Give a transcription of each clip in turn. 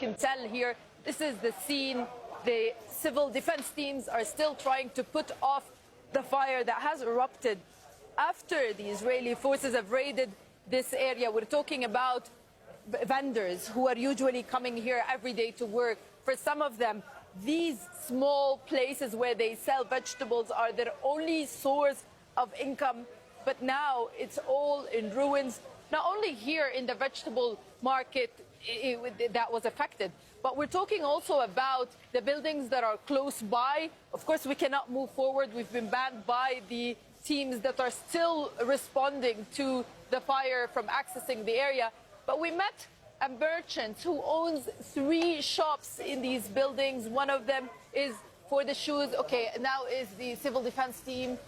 can tell here, this is the scene. The civil defense teams are still trying to put off the fire that has erupted after the Israeli forces have raided this area. We're talking about vendors who are usually coming here every day to work. For some of them, these small places where they sell vegetables are their only source of income. But now it's all in ruins. Not only here in the vegetable market that was affected, but we're talking also about the buildings that are close by. Of course, we cannot move forward. We've been banned by the teams that are still responding to the fire from accessing the area. But we met a merchant who owns 3 shops in these buildings. One of them is for the shoes. Okay, now is the civil defense team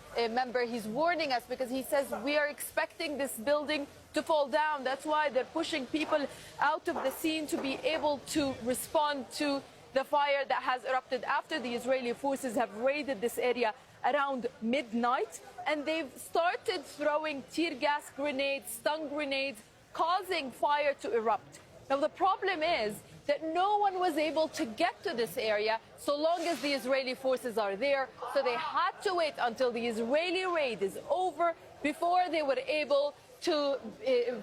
member. He's warning us because he says we are expecting this building to fall down. That's why they're pushing people out of the scene to be able to respond to the fire that has erupted after the Israeli forces have raided this area around midnight. And they've started throwing tear gas grenades, stun grenades, causing fire to erupt. Now, the problem is that no one was able to get to this area so long as the Israeli forces are there. So they had to wait until the Israeli raid is over before they were able to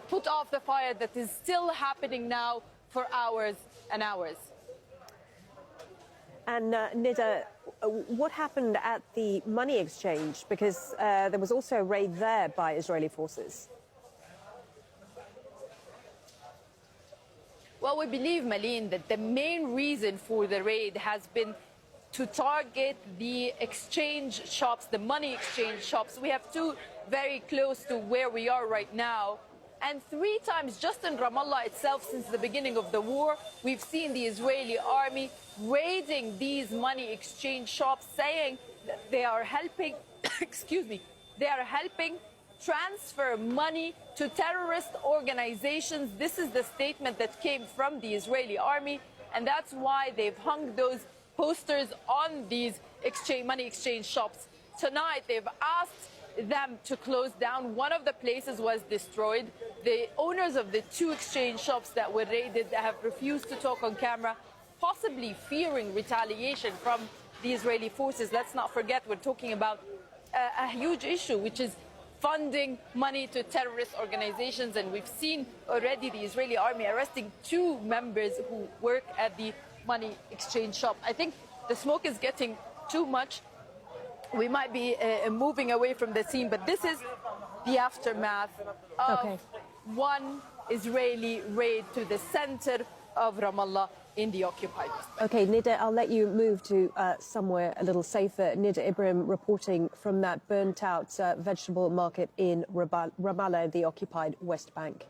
put off the fire that is still happening now for hours and hours. And Nida, what happened at the money exchange? Because there was also a raid there by Israeli forces. Well, we believe, Malin, that the main reason for the raid has been to target the exchange shops, the money exchange shops. We have 2 very close to where we are right now. And 3 times just in Ramallah itself since the beginning of the war, we've seen the Israeli army raiding these money exchange shops, saying that they are helping, excuse me, they are helping transfer money to terrorist organizations. This is the statement that came from the Israeli army, and that's why they've hung those posters on these money exchange shops. Tonight, they've asked them to close down. One of the places was destroyed. The owners of the 2 exchange shops that were raided have refused to talk on camera, possibly fearing retaliation from the Israeli forces. Let's not forget, we're talking about a huge issue, which is funding money to terrorist organizations. And we've seen already the Israeli army arresting 2 members who work at the money exchange shop. I think the smoke is getting too much. We might be moving away from the scene, but this is the aftermath of one Israeli raid to the center of Ramallah in the occupied West Bank. Okay, Nida, I'll let you move to somewhere a little safer. Nida Ibrahim reporting from that burnt-out vegetable market in Ramallah, the occupied West Bank.